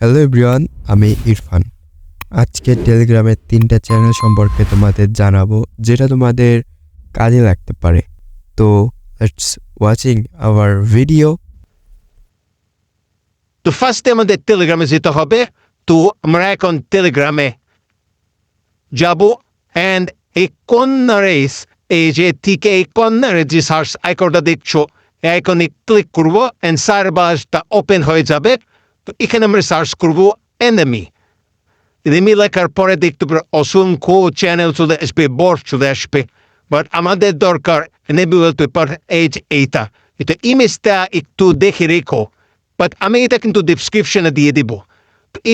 Hello everyone, আমি ইরফান। আজকে টেলিগ্রামের 3টা চ্যানেল সম্পর্কে তোমাদের জানাবো, যেটা তোমাদের কাজে লাগতে পারে। তো লেটস ওয়াচিং আওয়ার ভিডিও। তো ফার্স্টে আমাদের টেলিগ্রামে যেতে হবে। তো আমরা এখন টেলিগ্রামে যাব অ্যান্ড এই কর্নারে এই যে ঠিক এই কর্নারে যে সার্চ আইকনটা দেখছো এই আইকনে ক্লিক করবো অ্যান্ড সার্চবারটা ওপেন হয়ে যাবে। তো এখানে আমরা সার্চ করবো এনিমি। এনিমি লেখার পরে দেখতে পারো অসংখ্য চ্যানেল চলে আসবে, বট চলে আসবে। বাট আমাদের দরকার এনিমি বলতে পারে এই যে এইটা ইমেজটা একটু দেখে রেখো। বাট আমি এটা কিন্তু ডিসক্রিপশনে দিয়ে দিব।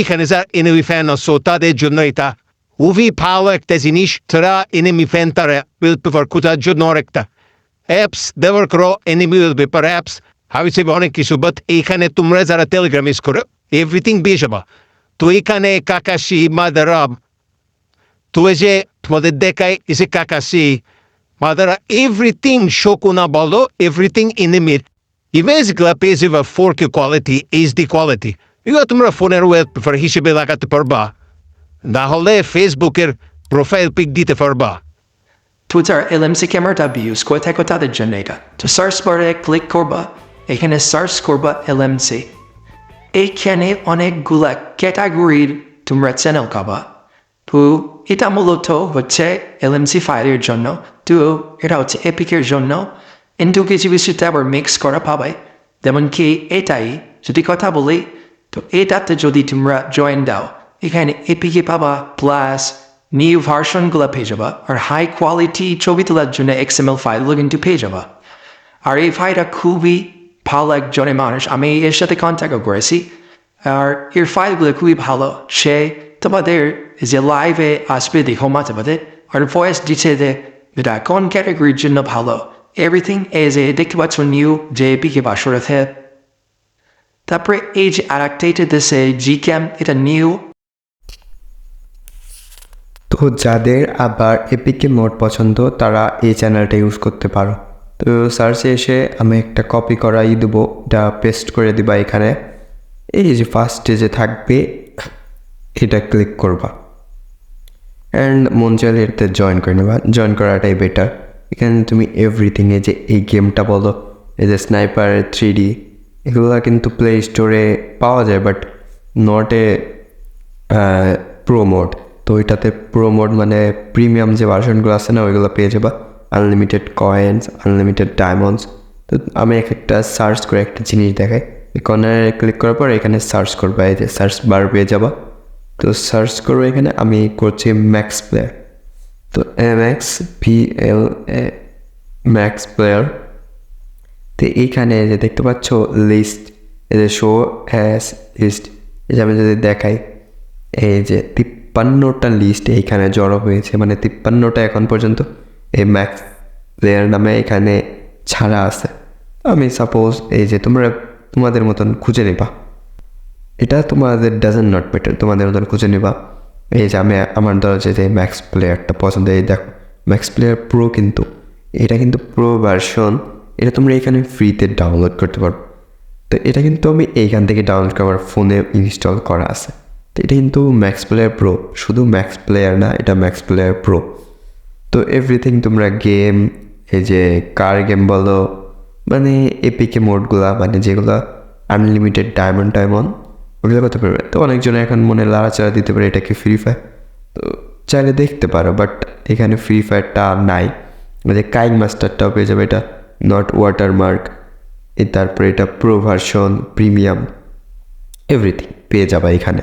এখানে যারা এনিমি ফ্যান আছো তাদের জন্য এটা খুবই ভালো একটা জিনিস। তারা এনিমি ফ্যান তারা পেপার খোঁজার জন্য একটা অ্যাপস ব্যবহার করো, এনিমি ব্যাপারে অ্যাপস হিসেবে অনেক কিছু। বাট এইখানে তোমরা যারা টেলিগ্রাম ইউজ করো এভরিথিং পেয়ে যাবা। তো এখানে কাকাশি মাদারাম, তো এই যে তোমাদের দেখায় এই যে কাকাশি মাদারা এভরিথিং শোকুনা বলো এভরিথিং এনিমির ইমেজগুলা পেয়ে যাবা 4K কোয়ালিটি, HD কোয়ালিটি। এগুলো তোমরা ফোনের ওয়ালপেপার হিসেবে লাগাতে পারবা, না হলে ফেসবুকের প্রোফাইল পিক দিতে পারবা। Twitter LMC ক্যামেরাটা ইউজ করে থাকো তাদের জন্য এটা। তো সার্চ বারে ক্লিক করবা, এখানে সার্চ করবা LMC। এইখানে অনেকগুলা ক্যাটাগরির তোমরা চ্যানেল পাবা। তো এটা মূলত হচ্ছে LMC ফাইলের জন্য, তো এটা হচ্ছে এপিকের জন্য। কিন্তু কিছু কিছুতে আবার মিক্স করা পাবে, যেমন কি এটাই যদি কথা বলি, তো এটাতে যদি তোমরা জয়েন দাও এখানে এপিকে পাবা প্লাস নিউ ভার্সনগুলো পেয়ে যাবা, আর হাই কোয়ালিটি ছবি তোলার জন্য XML ফাইলগুলো কিন্তু পেয়ে যাবা। আর এই ফাইলটা খুবই ভালো একজনের মানুষ, আমি এর সাথে কন্ট্যাক্টও করেছি, আর এর ফাইলগুলো খুবই ভালো। সে তোমাদের যে লাইভে আসবে দেখো মাঝে মাঝে, আর ভয়েস দিচ্ছে যে এটা কোন ক্যাটাগরির জন্য ভালো, এভরিথিং এই যে দেখতে পাচ্ছ নিউ যে এপিকে বাসরাতে। তারপরে এই যে আর একটা এটা দিচ্ছে জিক্যাম, এটা নিউ। তো যাদের আবার এপিকে মোড পছন্দ তারা এই চ্যানেলটা ইউজ করতে পারো। তো সার্চে এসে আমি একটা কপি করাই দেবো, এটা পেস্ট করে দিবা এখানে। এই যে ফার্স্টে যে থাকবে এটা ক্লিক করবা অ্যান্ড মন চাইলে এতে জয়েন করে নেবা। জয়েন করাটাই বেটার। এখানে তুমি এভরিথিংয়ে যে এই গেমটা বলো, এই যে স্নাইপার 3D, এগুলো কিন্তু প্লে স্টোরে পাওয়া যায়, but not a pro mode. তো এটাতে প্রো মোড মানে প্রিমিয়াম যে ভার্সনগুলো আছে না, ওইগুলো পেয়ে যাবা। Unlimited coins, unlimited diamonds. তো আমি একটা সার্চ করে একটা জিনিস দেখাই। এই কর্নারে ক্লিক করার পর এখানে সার্চ করবা, এই যে সার্চ বার পেয়ে যাবা। তো সার্চ করবো এখানে, আমি করছি ম্যাক্স প্লেয়ার। তো MXPLA ম্যাক্স প্লেয়ার। তো এইখানে যে দেখতে পাচ্ছ লিস্ট, এই যে শো হ্যাজ লিস্ট, এই যে আমি যদি দেখাই, এই যে 53টা লিস্ট এইখানে জড়ো হয়েছে, মানে 53টা এখন পর্যন্ত এই ম্যাক্স প্লেয়ার নামে এখানে ছাড়া আছে। আমি সাপোজ এই যে তোমাদের মতন খুঁজে নিবা, এটা তোমাদের ডাজেন্ট নট ম্যাটার, তোমাদের মতন খুঁজে নিবা। এই যে আমি আমার ধরো যে ম্যাক্স প্লেয়ারটা পছন্দ, এই দেখো ম্যাক্স প্লেয়ার প্রো, কিন্তু এটা কিন্তু প্রো ভার্সন, এটা তোমরা এখানে ফ্রিতে ডাউনলোড করতে পারো। তো এটা কিন্তু আমি এইখান থেকে ডাউনলোড করে আমার ফোনে ইনস্টল করা আছে। তো এটা কিন্তু ম্যাক্স প্লেয়ার প্রো, শুধু ম্যাক্স প্লেয়ার না, এটা ম্যাক্স প্লেয়ার প্রো। তো এভরিথিং তোমরা গেম, এই যে কার গেম বলো, মানে এপিকে মোডগুলা, মানে যেগুলো আনলিমিটেড ডায়মন্ড ওগুলো করতে পারবে। তো অনেকজনে এখন মনে লাড়াচাড়া দিতে পারে এটা কি ফ্রি ফায়ার, তো চাইলে দেখতে পারো, বাট এখানে ফ্রি ফায়ারটা নাই। মানে কাইং মাস্টারটাও পেয়ে যাবে, এটা নট ওয়াটারমার্ক, তারপরে এটা প্রো ভার্সন, প্রিমিয়াম, এভরিথিং পেয়ে যাবে এখানে।